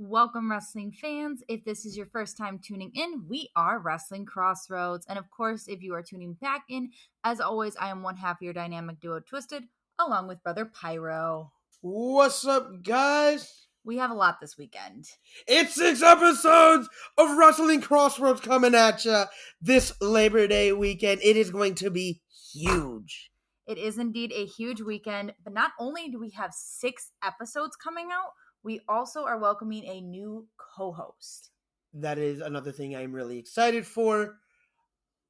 Welcome, wrestling fans. If this is your first time tuning in, we are Wrestling Crossroads. And of course, if you are tuning back in, as always, I am one half of your dynamic duo, Twisted, along with Brother Pyro. What's up, guys? We have a lot this weekend. It's 6 episodes of Wrestling Crossroads coming at ya this Labor Day weekend. It is going to be huge. It is indeed a huge weekend, but not only do we have 6 episodes coming out, we also are welcoming a new co-host. That is another thing I'm really excited for.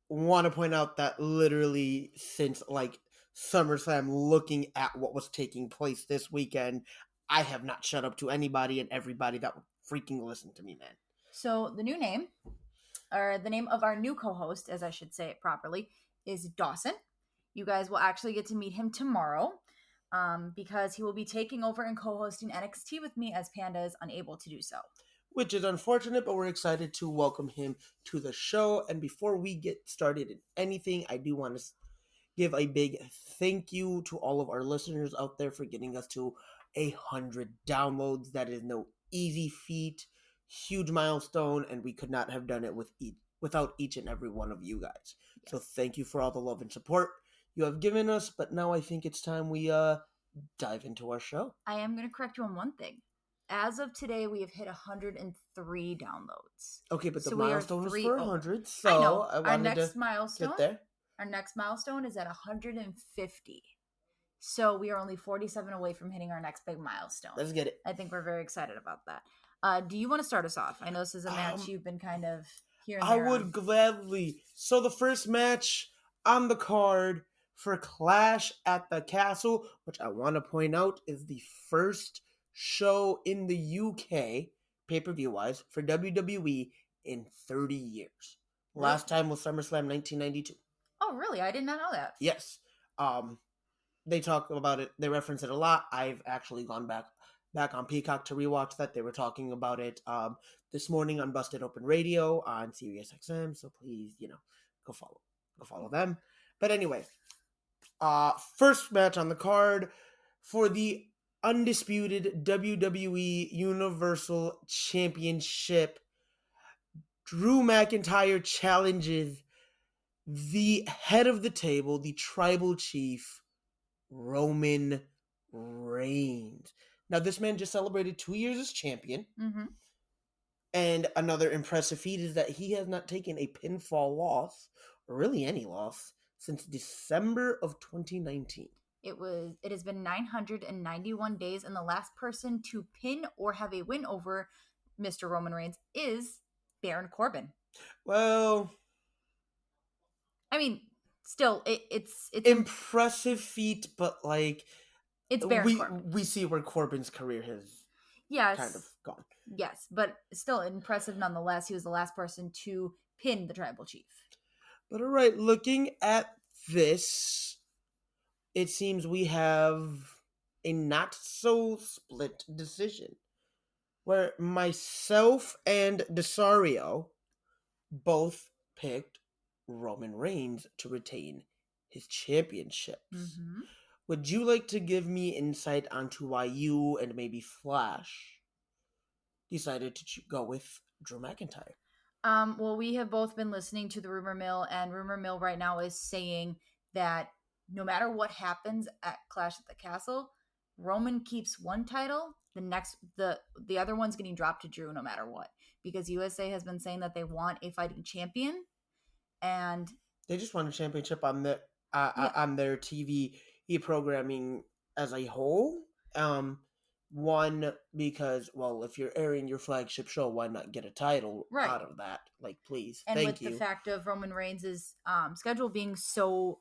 Want to point out that literally since SummerSlam, looking at what was taking place this weekend, I have not shut up to anybody and everybody that would freaking listen to me, man. So the name of our new co-host, as I should say it properly, is Dawson. You guys will actually get to meet him tomorrow because he will be taking over and co-hosting NXT with me as Panda is unable to do so. Which is unfortunate, but we're excited to welcome him to the show. And before we get started in anything, I do want to give a big thank you to all of our listeners out there for getting us to 100 downloads. That is no easy feat, huge milestone, and we could not have done it without each and every one of you guys. Yes. So thank you for all the love and support you have given us, but now I think it's time we dive into our show. I am going to correct you on one thing. As of today, we have hit 103 downloads. Okay, but the milestone was for 100, so I know. I wanted to get there. Our next milestone is at 150. So we are only 47 away from hitting our next big milestone. Let's get it. I think we're very excited about that. Do you want to start us off? I know this is a match you've been kind of here and there. I would gladly. So the first match on the card for Clash at the Castle, which I want to point out is the first show in the UK, pay-per-view wise, for WWE in 30 years. Last time was SummerSlam 1992. Oh, really? I did not know that. Yes. They talk about it. They reference it a lot. I've actually gone back on Peacock to rewatch that. They were talking about it this morning on Busted Open Radio on SiriusXM. So please, go follow them. But anyway, first match on the card for the undisputed WWE Universal Championship. Drew McIntyre challenges the head of the table, the tribal chief, Roman Reigns. Now, this man just celebrated 2 years as champion. Mm-hmm. And another impressive feat is that he has not taken a pinfall loss, or really any loss, since December of 2019. It has been 991 days, and the last person to pin or have a win over Mr. Roman Reigns is Baron Corbin. Well, I mean, still, it's impressive feat, but it's Baron Corbin. We see where Corbin's career has kind of gone. Yes, but still impressive nonetheless. He was the last person to pin the tribal chief. But all right, looking at this, it seems we have a not-so-split decision, where myself and Desario both picked Roman Reigns to retain his championships. Mm-hmm. Would you like to give me insight onto why you and maybe Flash decided to go with Drew McIntyre? Well, we have both been listening to the Rumor Mill, and Rumor Mill right now is saying that no matter what happens at Clash at the Castle, Roman keeps one title, the other one's getting dropped to Drew no matter what. Because USA has been saying that they want a fighting champion, and they just want a championship on their TV programming as a whole. One, because, well, if you're airing your flagship show, why not get a title out of that? Please, and thank you. And with the fact of Roman Reigns' schedule being so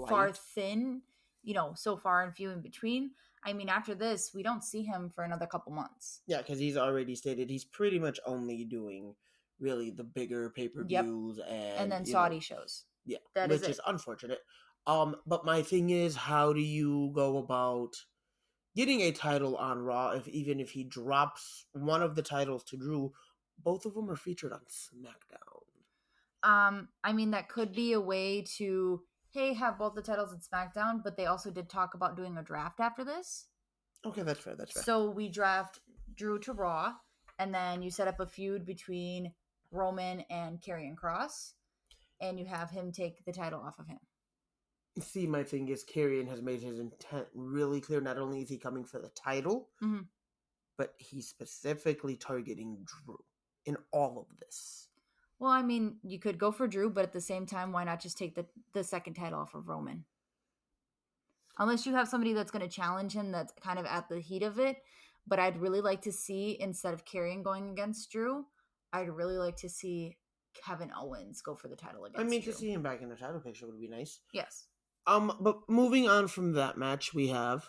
far thin, so far and few in between, I mean, after this, we don't see him for another couple months. Yeah, because he's already stated he's pretty much only doing really the bigger pay-per-views and then Saudi shows. Yeah, which is unfortunate. But my thing is, how do you go about getting a title on Raw even if he drops one of the titles to Drew? Both of them are featured on SmackDown. I mean, that could be a way to, have both the titles at SmackDown, but they also did talk about doing a draft after this. Okay, that's fair. So we draft Drew to Raw, And then you set up a feud between Roman and Karrion Kross, and you have him take the title off of him. See, my thing is, Karrion has made his intent really clear. Not only is he coming for the title, but he's specifically targeting Drew in all of this. Well, I mean, you could go for Drew, but at the same time, why not just take the second title off of Roman? Unless you have somebody that's going to challenge him that's kind of at the heat of it. But I'd really like to see, instead of Karrion going against Drew, I'd really like to see Kevin Owens go for the title against Drew. To see him back in the title picture would be nice. Yes. But moving on from that match, we have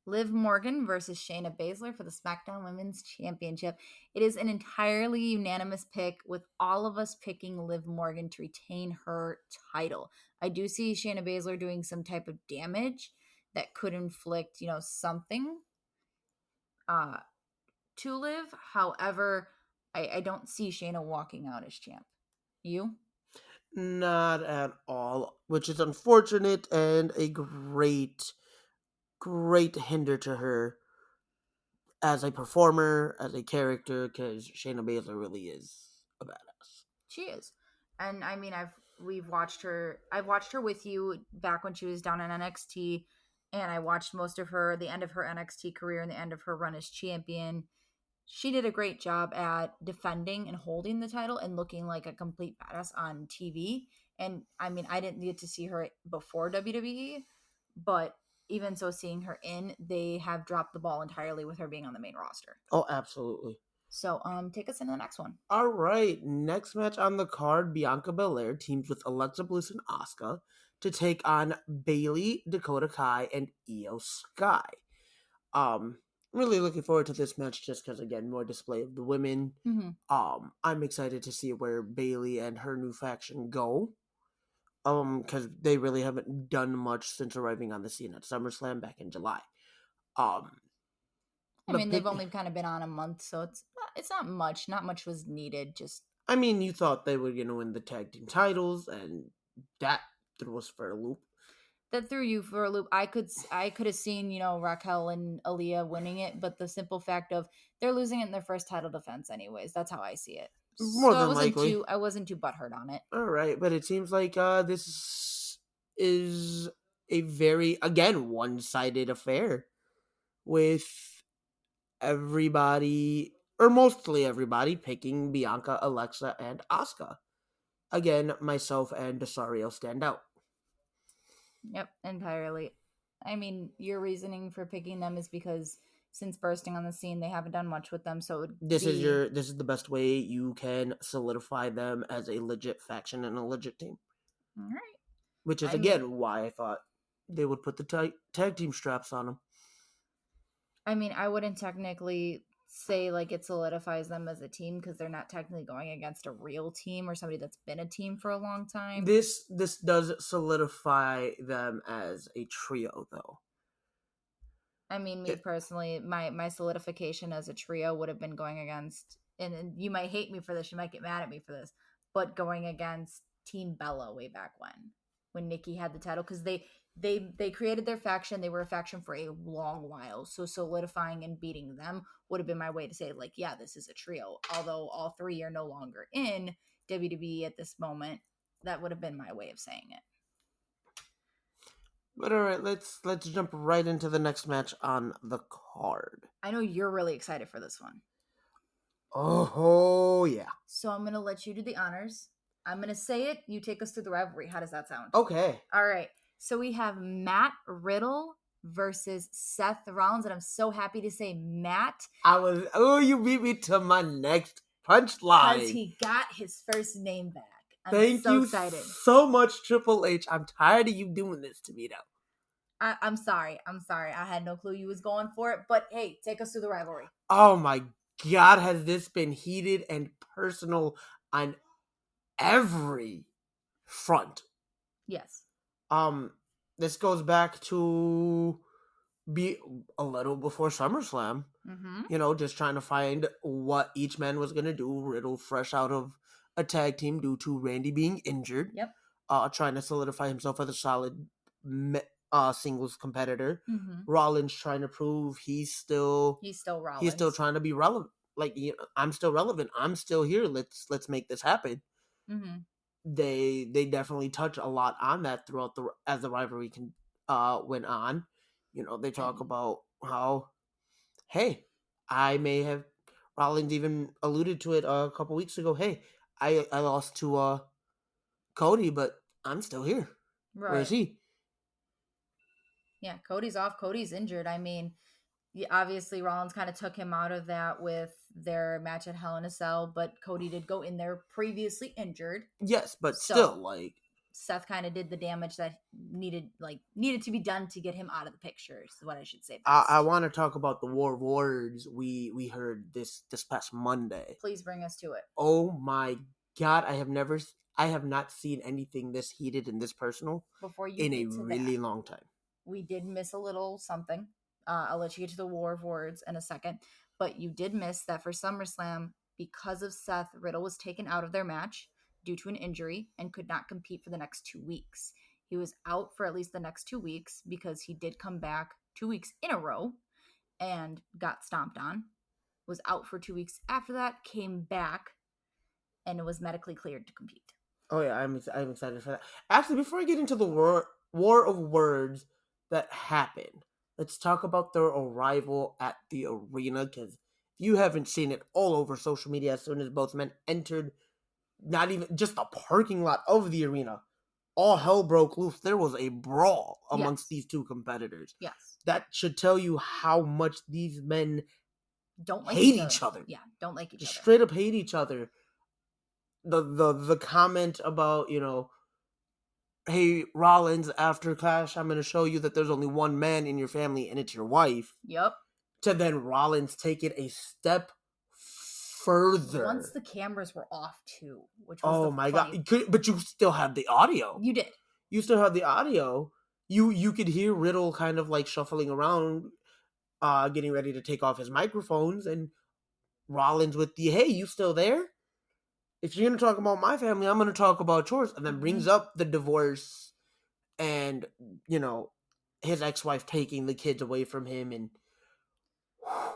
Liv Morgan versus Shayna Baszler for the SmackDown Women's Championship. It is an entirely unanimous pick, with all of us picking Liv Morgan to retain her title. I do see Shayna Baszler doing some type of damage that could inflict, something to Liv. However, I don't see Shayna walking out as champ. You? Not at all, which is unfortunate and a great hinder to her as a performer, as a character, because Shayna Baszler really is a badass. She is. And I mean, I've watched her with you back when she was down in NXT, and I watched the end of her NXT career and the end of her run as champion. She did a great job at defending and holding the title and looking like a complete badass on TV. And I mean, I didn't get to see her before WWE, but even so, seeing her they have dropped the ball entirely with her being on the main roster. Oh, absolutely. So, take us into the next one. All right, next match on the card, Bianca Belair teams with Alexa Bliss and Asuka to take on Bayley, Dakota Kai, and Io Sky. Really looking forward to this match just because, again, more display of the women. I'm excited to see where Bayley and her new faction go. Because they really haven't done much since arriving on the scene at SummerSlam back in July. I mean, they've only kind of been on a month, so it's not much. Not much was needed. I mean, you thought they were going to win the tag team titles, and that threw us for a loop. That threw you for a loop. I could have seen, Raquel and Aaliyah winning it, but the simple fact of they're losing it in their first title defense anyways. That's how I see it. More than likely. I wasn't too butthurt on it. All right, but it seems like this is a very, again, one-sided affair with everybody, or mostly everybody, picking Bianca, Alexa, and Asuka. Again, myself and Desario stand out. Yep, entirely. I mean, your reasoning for picking them is because since bursting on the scene, they haven't done much with them. So this is the best way you can solidify them as a legit faction and a legit team. All right. Which is why I thought they would put the tag team straps on them. I mean, I wouldn't technically say like it solidifies them as a team because they're not technically going against a real team or somebody that's been a team for a long time. This does solidify them as a trio, though. I mean, me personally, my solidification as a trio would have been going against, and you might hate me for this, you might get mad at me for this, but going against Team Bella way back when Nikki had the title, because they created their faction. They were a faction for a long while, so solidifying and beating them would have been my way to say, like, yeah, this is a trio. Although all three are no longer in WWE at this moment, that would have been my way of saying it. But all right, let's jump right into the next match on the card. I know you're really excited for this one. Oh, yeah. So I'm going to let you do the honors. I'm going to say it. You take us through the rivalry. How does that sound? Okay. All right. So we have Matt Riddle versus Seth Rollins. And I'm so happy to say Matt. You beat me to my next punchline. Because he got his first name back. Thank you so much, Triple H. I'm tired of you doing this to me, though. I'm sorry. I had no clue you was going for it. But hey, take us through the rivalry. Oh my God, has this been heated and personal on every front? Yes. This goes back to be a little before SummerSlam. Mm-hmm. Just trying to find what each man was going to do. Riddle fresh out of a tag team due to Randy being injured. Yep. Trying to solidify himself as a solid singles competitor. Mm-hmm. Rollins trying to prove he's still Rollins. He's still trying to be relevant. like, I'm still relevant. I'm still here. Let's make this happen. Mm-hmm. They definitely touch a lot on that throughout as the rivalry went on. They talk And about how, hey, I may have Rollins even alluded to it a couple weeks ago. Hey, I lost to Cody, but I'm still here. Where is right. he? Yeah, Cody's off. Cody's injured. I mean, obviously Rollins kind of took him out of that with their match at Hell in a Cell, but Cody did go in there previously injured. Yes, but So still, like, Seth kind of did the damage that needed to be done to get him out of the picture. Is what I should say I best. want to talk about the War of Words we heard this past Monday. Please bring us to it. Oh my God, I have not seen anything this heated and this personal Before you in a get to really that, long time. we did miss a little something. I'll let you get to the War of Words in a second, but you did miss that for SummerSlam, because of Seth, Riddle was taken out of their match due to an injury and could not compete for the next 2 weeks. He was out for at least the next 2 weeks because he did come back 2 weeks in a row and got stomped on. Was out for 2 weeks after that, came back, and was medically cleared to compete. Oh yeah, I'm excited for that. Actually, before I get into the war of words that happened, let's talk about their arrival at the arena, because if you haven't seen it all over social media, as soon as both men entered, not even just the parking lot of the arena, all hell broke loose. There was a brawl amongst these two competitors. Yes. That should tell you how much these men don't like hate each other. Yeah, don't like each just other. Straight up hate each other. The comment about, hey, Rollins, after Clash, I'm going to show you that there's only one man in your family, and it's your wife. Yep. To then Rollins take it a step further. Once the cameras were off, too. Which God. was But you still had the audio. You did. You still had the audio. You could hear Riddle kind of like shuffling around, getting ready to take off his microphones, and Rollins with the, hey, you still there? If you're going to talk about my family, I'm going to talk about yours. And then brings up the divorce and, his ex-wife taking the kids away from him. And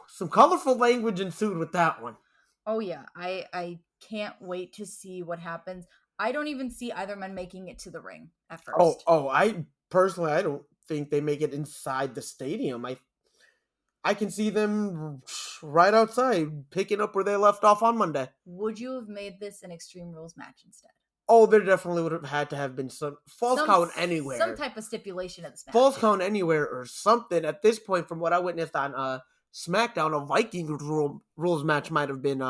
some colorful language ensued with that one. Oh, yeah. I can't wait to see what happens. I don't even see either man making it to the ring at first. I don't think they make it inside the stadium. I can see them right outside, picking up where they left off on Monday. Would you have made this an Extreme Rules match instead? Oh, there definitely would have had to have been some false count anywhere. Some type of stipulation of this match. False count anywhere or something. At this point, from what I witnessed on SmackDown, a Viking rules match might have been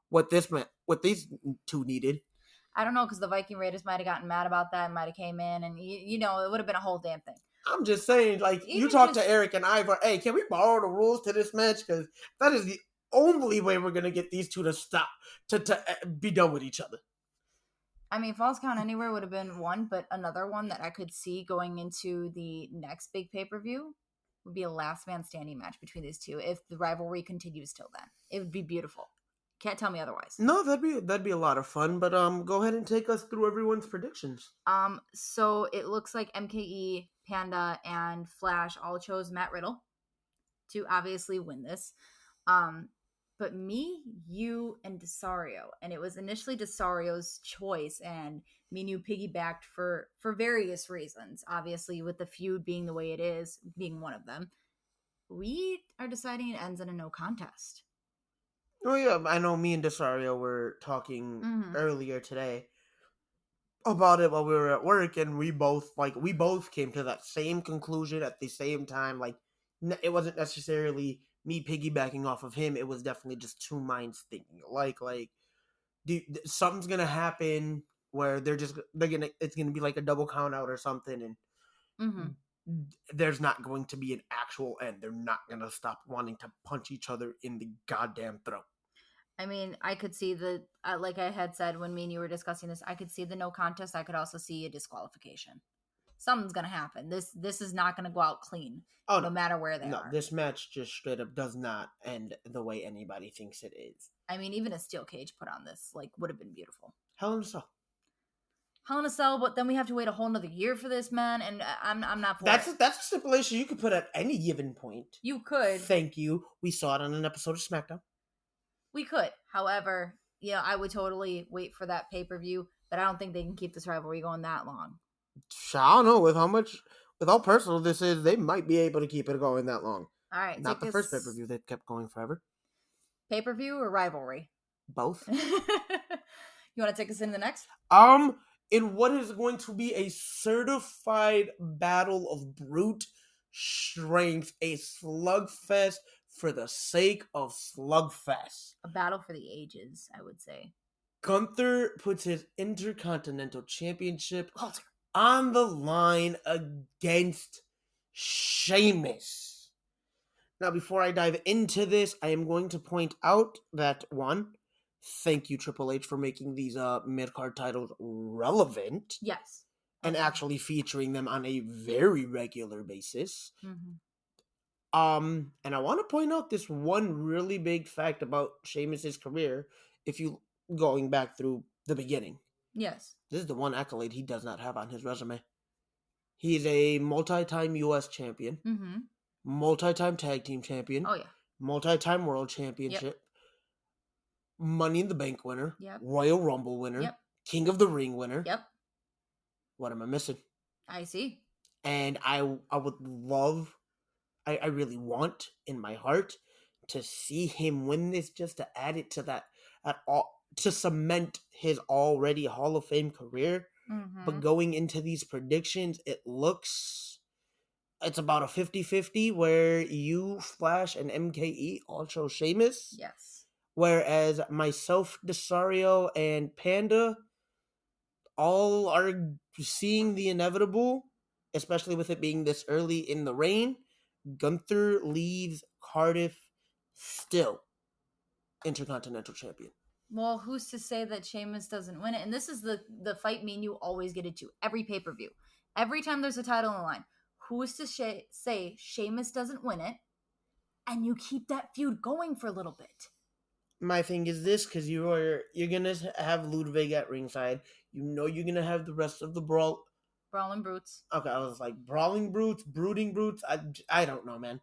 what these two needed. I don't know, because the Viking Raiders might have gotten mad about that and might have came in, and it would have been a whole damn thing. I'm just saying, like, you talk to Eric and Ivor, hey, can we borrow the rules to this match? Because that is the only way we're going to get these two to stop, to be done with each other. I mean, Falls Count Anywhere would have been one, but another one that I could see going into the next big pay-per-view would be a last man standing match between these two if the rivalry continues till then. It would be beautiful. Can't tell me otherwise. No, that'd be a lot of fun, but go ahead and take us through everyone's predictions. So it looks like MKE, Panda, and Flash all chose Matt Riddle to obviously win this. But me, you, and Desario, and it was initially Desario's choice, and me and you piggybacked for various reasons. Obviously, with the feud being the way it is, being one of them, we are deciding it ends in a no contest. Oh yeah, I know. Me and Desario were talking earlier today about it while we were at work, and we both came to that same conclusion at the same time. Like, it wasn't necessarily me piggybacking off of him. It was definitely just two minds thinking. Something's gonna happen where it's gonna be like a double count out or something, and there's not going to be an actual end. They're not gonna stop wanting to punch each other in the goddamn throat. I mean, I could see like I had said when me and you were discussing this, I could see the no contest. I could also see a disqualification. Something's going to happen. This is not going to go out clean, no matter where they are. This match just straight up does not end the way anybody thinks it is. I mean, even a steel cage put on this would have been beautiful. Hell in a Cell. Hell in a Cell, but then we have to wait a whole another year for this, man, and I'm not for it. That's a stipulation you could put at any given point. You could. Thank you. We saw it on an episode of SmackDown. We could. However, I would totally wait for that pay-per-view, but I don't think they can keep this rivalry going that long. I don't know with how personal this is, they might be able to keep it going that long. All right, Not the first pay-per-view that kept going forever. Pay-per-view or rivalry? Both. You want to take us into the next? In what is going to be a certified battle of brute strength, a slugfest for the sake of slugfest. A battle for the ages, I would say. Gunther puts his Intercontinental Championship on the line against Sheamus. Now, before I dive into this, I am going to point out that, one, thank you, Triple H, for making these mid-card titles relevant. Yes. And actually featuring them on a very regular basis. Mm-hmm. And I want to point out this one really big fact about Sheamus's career, if you going back through the beginning. Yes. This is the one accolade he does not have on his resume. He is a multi-time U.S. champion, multi-time tag team champion, multi-time world championship, Money in the Bank winner, Royal Rumble winner, King of the Ring winner. What am I missing? I see. And I would love, I really want in my heart to see him win this, just to add it to that, to cement his already Hall of Fame career. But going into these predictions, it's about a 50-50 where you, Flash, and MKE all show Sheamus. Yes. Whereas myself, Desario, and Panda all are seeing the inevitable, especially with it being this early in the reign. Gunther leaves Cardiff still Intercontinental Champion. Well, who's to say that Sheamus doesn't win it? And this is the fight me and you always get into every pay-per-view. Every time there's a title on the line, who's to say Sheamus doesn't win it, and you keep that feud going for a little bit? My thing is this, because you're gonna have Ludwig at ringside. You're gonna have the rest of the Brawling Brutes. Okay, I was like Brawling Brutes, Brooding Brutes. I don't know, man.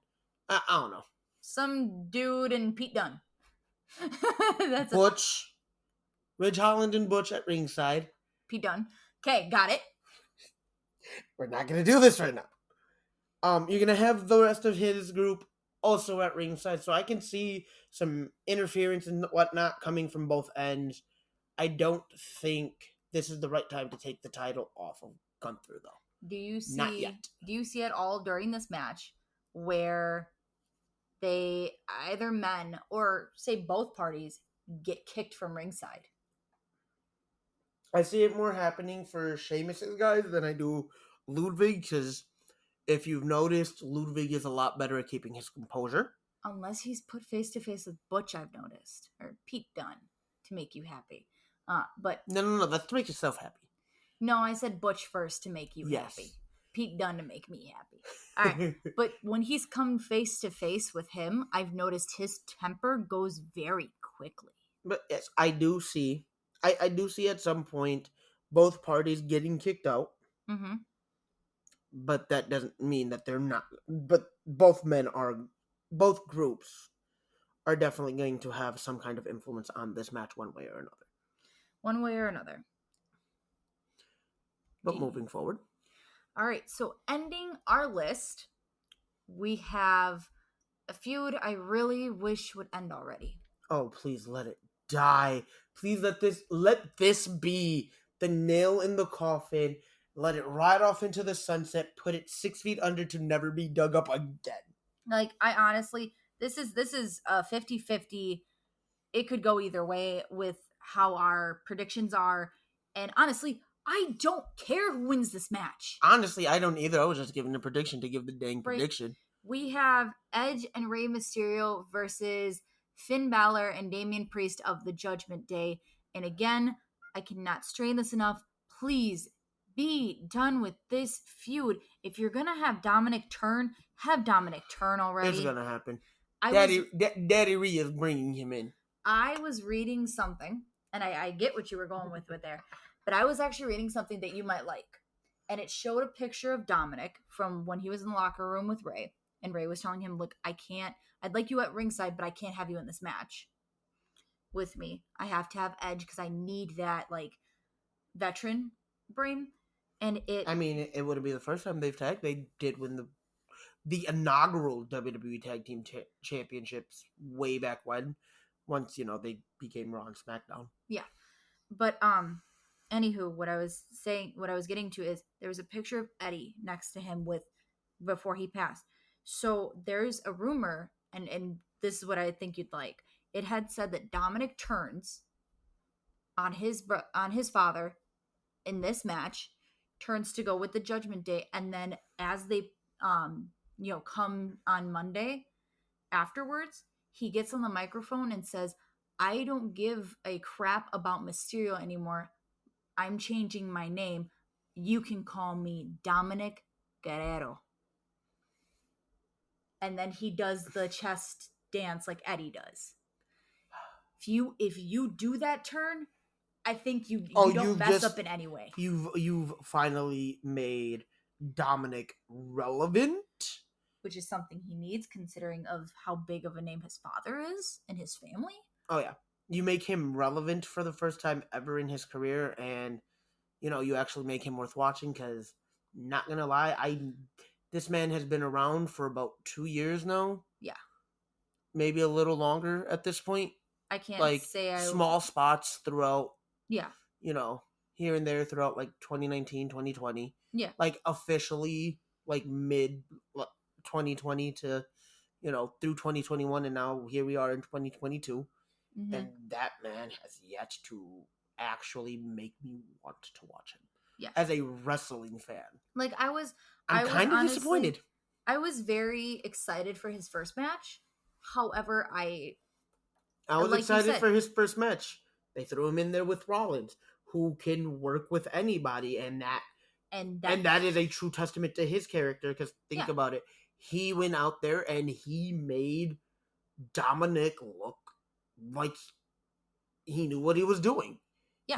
I don't know. Some dude and Pete Dunne. That's Butch. Ridge Holland and Butch at ringside. Pete Dunne. Okay, got it. We're not gonna do this right now. You're gonna have the rest of his group also at ringside, so I can see some interference and whatnot coming from both ends. I don't think this is the right time to take the title off of Gunther, though. Do you see? Not yet. Do you see at all during this match where they, either men or say both parties, get kicked from ringside? I see it more happening for Sheamus's guys than I do Ludwig, because if you've noticed, Ludwig is a lot better at keeping his composure. Unless he's put face to face with Butch, I've noticed, or Pete Dunne, to make you happy. But no, that's to make yourself happy. No, I said Butch first to make you happy. Pete Dunne to make me happy. All right, but when he's come face to face with him, I've noticed his temper goes very quickly. But yes, I do see at some point both parties getting kicked out. Mm-hmm. But that doesn't mean that they're not. But both groups are definitely going to have some kind of influence on this match one way or another. One way or another. But moving forward. All right, so ending our list, we have a feud I really wish would end already. Oh, please let it die. Please let this be the nail in the coffin. Let it ride off into the sunset. Put it 6 feet under to never be dug up again. Like, I honestly, this is a 50-50. It could go either way with how our predictions are. And honestly, I don't care who wins this match. Honestly, I don't either. I was just giving a prediction to give the dang prediction. We have Edge and Rey Mysterio versus Finn Balor and Damian Priest of the Judgment Day. And again, I cannot strain this enough. Please be done with this feud. If you're going to have Dominic turn, have Dominic turn already. It's going to happen. Daddy Rhea is bringing him in. I was reading something, and I get what you were going with there, but I was actually reading something that you might like. And it showed a picture of Dominic from when he was in the locker room with Rey. And Rey was telling him, look, I'd like you at ringside, but I can't have you in this match. with me. I have to have Edge because I need that like veteran brain. And I mean, it would be the first time they've tagged. They did win the inaugural WWE Tag Team Championships way back when. Once they became Raw and SmackDown. Yeah, but anywho, what I was getting to is there was a picture of Eddie next to him before he passed. So there's a rumor, and this is what I think you'd like. It had said that Dominic turns on his father in this match, turns to go with the Judgment Day, and then as they come on Monday afterwards, he gets on the microphone and says, "I don't give a crap about Mysterio anymore. I'm changing my name. You can call me Dominic Guerrero." And then he does the chest dance like Eddie does. If you do that turn, I think you don't mess up in any way. You've finally made Dominic relevant, which is something he needs considering of how big of a name his father is and his family. Oh yeah, you make him relevant for the first time ever in his career, and you actually make him worth watching. Because not gonna lie, this man has been around for about 2 years now. Yeah, maybe a little longer at this point. I can't say small spots throughout. Yeah. Here and there throughout like 2019, 2020. Yeah. Like officially like mid 2020 to through 2021, and now here we are in 2022. Mm-hmm. And that man has yet to actually make me want to watch him. Yeah. As a wrestling fan. Like I'm kind of disappointed. I was very excited for his first match. However, I was excited for his first match. They threw him in there with Rollins, who can work with anybody, and that is a true testament to his character. Because think about it, he went out there and he made Dominic look like he knew what he was doing. Yeah.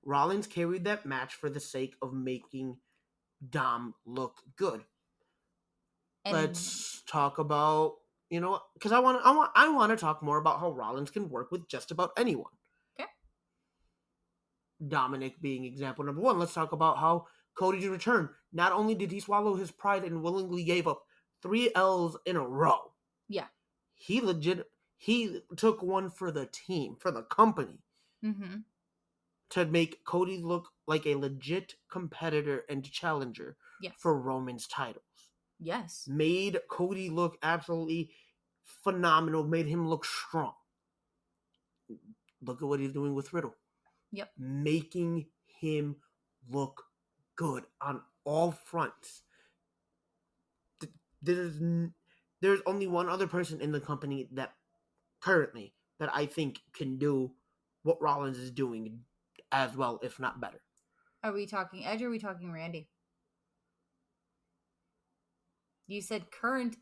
Rollins carried that match for the sake of making Dom look good. And let's talk about because I want to talk more about how Rollins can work with just about anyone. Okay. Dominic being example number one. Let's talk about how Cody's return. Not only did he swallow his pride and willingly gave up 3 L's in a row. Yeah. He took one for the team, for the company. Mm-hmm. To make Cody look like a legit competitor and challenger for Roman's titles. Yes. Made Cody look absolutely phenomenal. Made him look strong. Look at what he's doing with Riddle. Yep. Making him look good on all fronts. There's only one other person in the company that currently that I think can do what Rollins is doing as well, if not better. Are we talking Edge or are we talking Randy? You said current.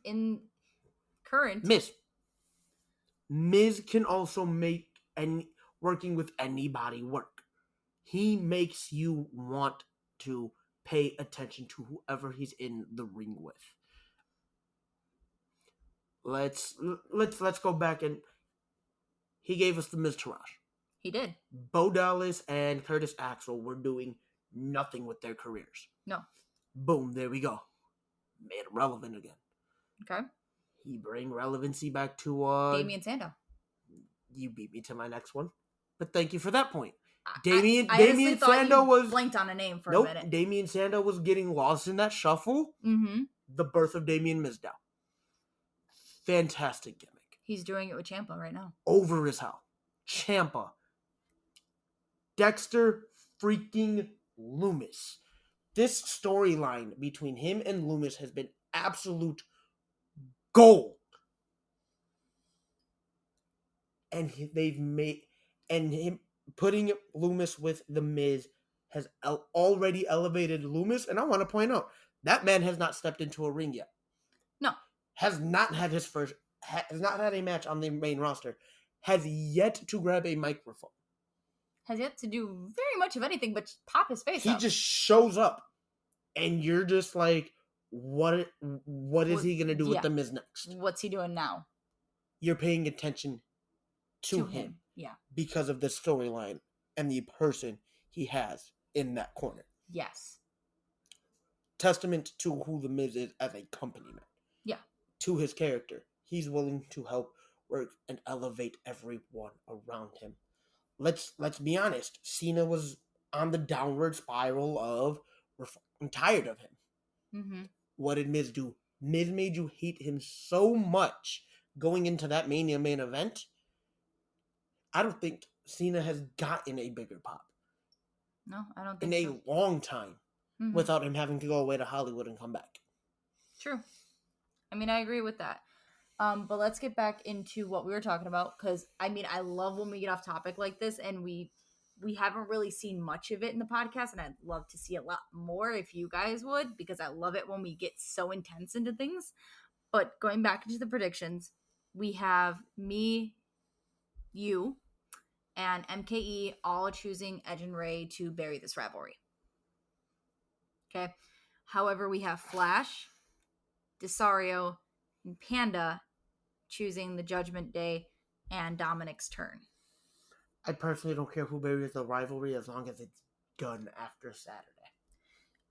Miz can also make working with anybody work. He makes you want to pay attention to whoever he's in the ring with. Let's go back, and he gave us the Miz Taraj. He did. Bo Dallas and Curtis Axel were doing nothing with their careers. No. Boom, there we go. Made it relevant again. Okay. He bring relevancy back to Damien Sandow. You beat me to my next one, but thank you for that point. Damien Sandow was blanked on a name for a minute. Damien Sandow was getting lost in that shuffle. Mm-hmm. The birth of Damien Mizdow. Fantastic gimmick. He's doing it with Ciampa right now. Over as hell. Ciampa. Dexter freaking Loomis. This storyline between him and Loomis has been absolute gold. And him putting Loomis with The Miz has already elevated Loomis. And I want to point out, that man has not stepped into a ring yet. No. Has not had a match on the main roster. Has yet to grab a microphone. Has yet to do very much of anything but pop his face up. He just shows up. And you're just like, what is he going to do with The Miz next? What's he doing now? You're paying attention to him Yeah. because of the storyline and the person he has in that corner. Yes. Testament to who The Miz is as a company man. Yeah. To his character. He's willing to help work and elevate everyone around him. Let's be honest. Cena was on the downward spiral of I'm tired of him. Mm-hmm. What did Miz do? Miz made you hate him so much going into that Mania main event. I don't think Cena has gotten a bigger pop. No, I don't in think so. a long time without him having to go away to Hollywood and come back. True. I mean, I agree with that. But let's get back into what we were talking about, because I mean, I love when we get off topic like this, and we haven't really seen much of it in the podcast, and I'd love to see a lot more if you guys would, because I love it when we get so intense into things. But going back into the predictions, we have me, you, and MKE all choosing Edge and Ray to bury this rivalry. Okay. However, we have Flash, Desario, and Panda choosing the Judgment Day and Dominic's turn. I personally don't care who buries the rivalry as long as it's done after Saturday.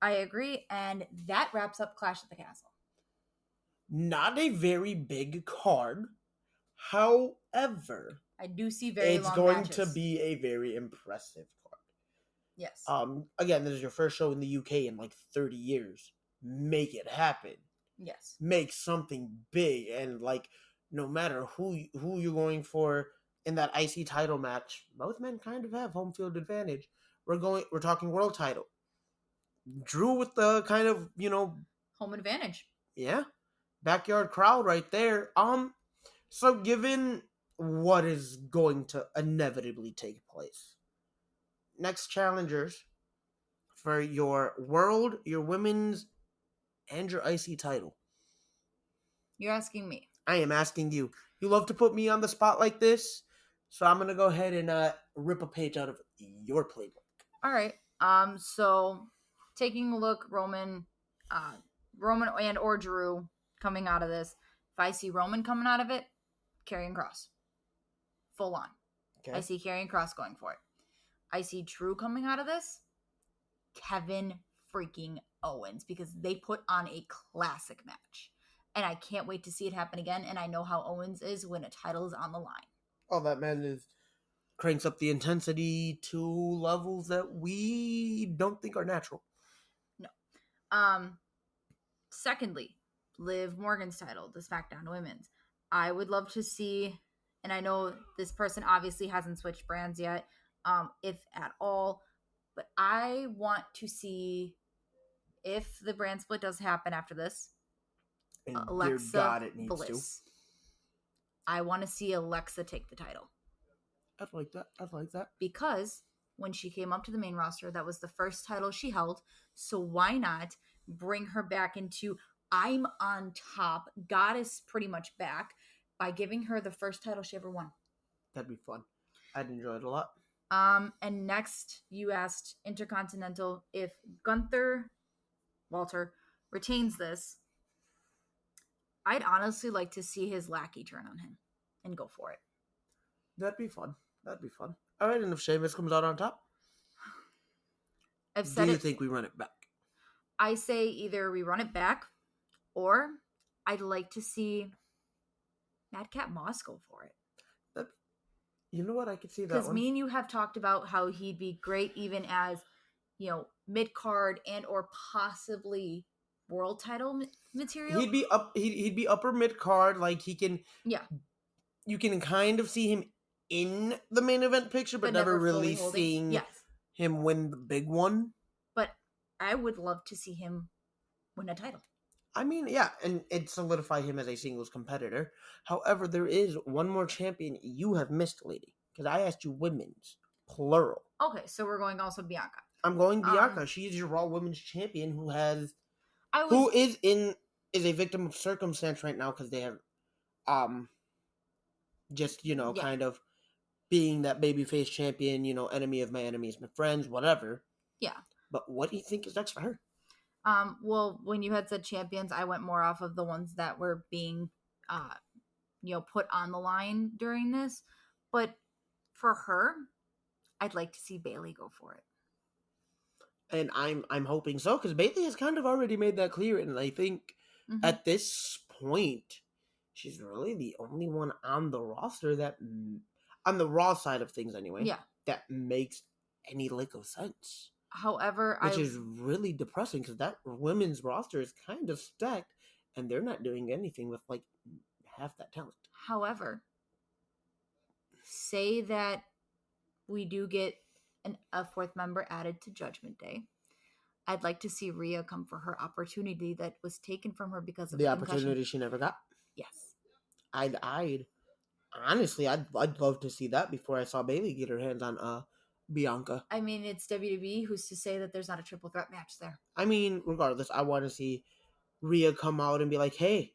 I agree, and that wraps up Clash at the Castle. Not a very big card. However, I do see very long it's going matches. to be a very impressive card. Yes. Again, this is your first show in the UK in like 30 years. Make it happen. Yes. Make something big, and like no matter who you're going for in that IC title match, both men kind of have home field advantage. We're talking world title. Drew with the kind of, home advantage. Yeah. Backyard crowd right there. So given what is going to inevitably take place, next challengers for your world, your women's, and your IC title. You're asking me. I am asking you. You love to put me on the spot like this, so I'm gonna go ahead and rip a page out of your playbook. All right. So taking a look, Roman and or Drew coming out of this. If I see Roman coming out of it, Karrion Kross, full on. Okay. I see Karrion Kross going for it. I see Drew coming out of this, Kevin freaking Owens, because they put on a classic match. And I can't wait to see it happen again. And I know how Owens is when a title is on the line. Oh, that man cranks up the intensity to levels that we don't think are natural. No. Secondly, Liv Morgan's title, the SmackDown Women's. I would love to see, and I know this person obviously hasn't switched brands yet, if at all, but I want to see if the brand split does happen after this. And Alexa God, it needs Bliss. To. I want to see Alexa take the title. I'd like that. Because when she came up to the main roster, that was the first title she held. So why not bring her back into I'm on top, goddess pretty much back, by giving her the first title she ever won. That'd be fun. I'd enjoy it a lot. And next, you asked Intercontinental if Gunther Walter retains this. I'd honestly like to see his lackey turn on him and go for it. That'd be fun. All right, and if Sheamus comes out on top, do you think we run it back? I say either we run it back, or I'd like to see Madcap Moss go for it. You know what? I could see that. Because me and you have talked about how he'd be great even as, mid card and or possibly world title material. He'd be upper mid card, like he can. Yeah. You can kind of see him in the main event picture, but never really seeing him win the big one. But I would love to see him win a title. I mean, yeah, and it solidify him as a singles competitor. However, there is one more champion you have missed, lady, because I asked you women's, plural. Okay, so we're going also Bianca. I'm going Bianca. She is your Raw Women's Champion who is a victim of circumstance right now because they have, kind of being that babyface champion, enemy of my enemies, my friends, whatever. Yeah. But what do you think is next for her? Well, when you had said champions, I went more off of the ones that were being, put on the line during this. But for her, I'd like to see Bailey go for it. And I'm hoping so, because Bailey has kind of already made that clear, and I think at this point, she's really the only one on the roster that, on the Raw side of things anyway, Yeah. that makes any lick of sense. However, Which is really depressing, because that women's roster is kind of stacked, and they're not doing anything with like half that talent. However, say that we do get a fourth member added to Judgment Day. I'd like to see Rhea come for her opportunity that was taken from her because of The the concussion. opportunity she never got. Yes. I'd honestly, I'd love to see that before I saw Bailey get her hands on Bianca. I mean, it's WWE. Who's to say that there's not a triple threat match there? I mean, regardless, I want to see Rhea come out and be like, "Hey,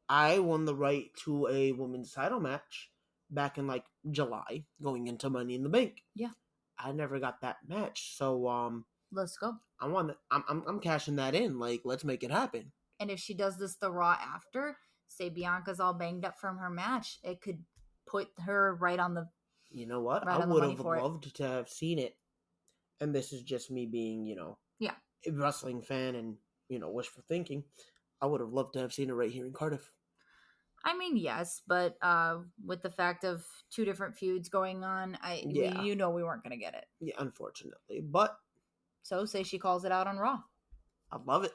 I won the right to a women's title match back in like July, going into Money in the Bank. Yeah, I never got that match, so let's go. I'm cashing that in. Like, let's make it happen." And if she does this the Raw after, say Bianca's all banged up from her match, it could put her right on the. You know what? Right I would have loved to have seen it. And this is just me being, yeah, a wrestling fan and, wishful thinking. I would have loved to have seen it right here in Cardiff. I mean, yes, but with the fact of two different feuds going on, we weren't going to get it. Yeah, unfortunately. But so say she calls it out on Raw. I love it.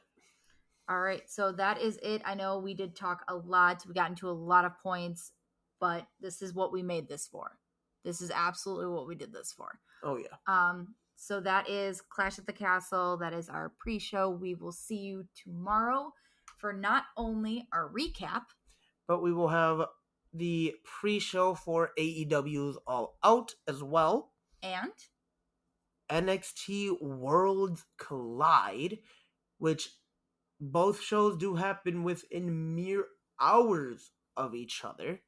All right, so that is it. I know we did talk a lot. We got into a lot of points, but this is what we made this for. This is absolutely what we did this for. Oh, yeah. So that is Clash at the Castle. That is our pre-show. We will see you tomorrow for not only our recap, but we will have the pre-show for AEW's All Out as well. And NXT Worlds Collide, which both shows do happen within mere hours of each other.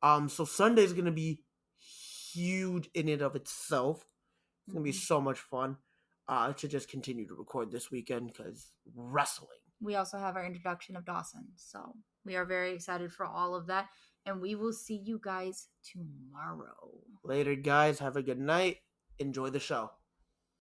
So Sunday's going to be huge in and of itself. It's going to be so much fun to just continue to record this weekend, because wrestling. We also have our introduction of Dawson. So we are very excited for all of that. And we will see you guys tomorrow. Later, guys. Have a good night. Enjoy the show.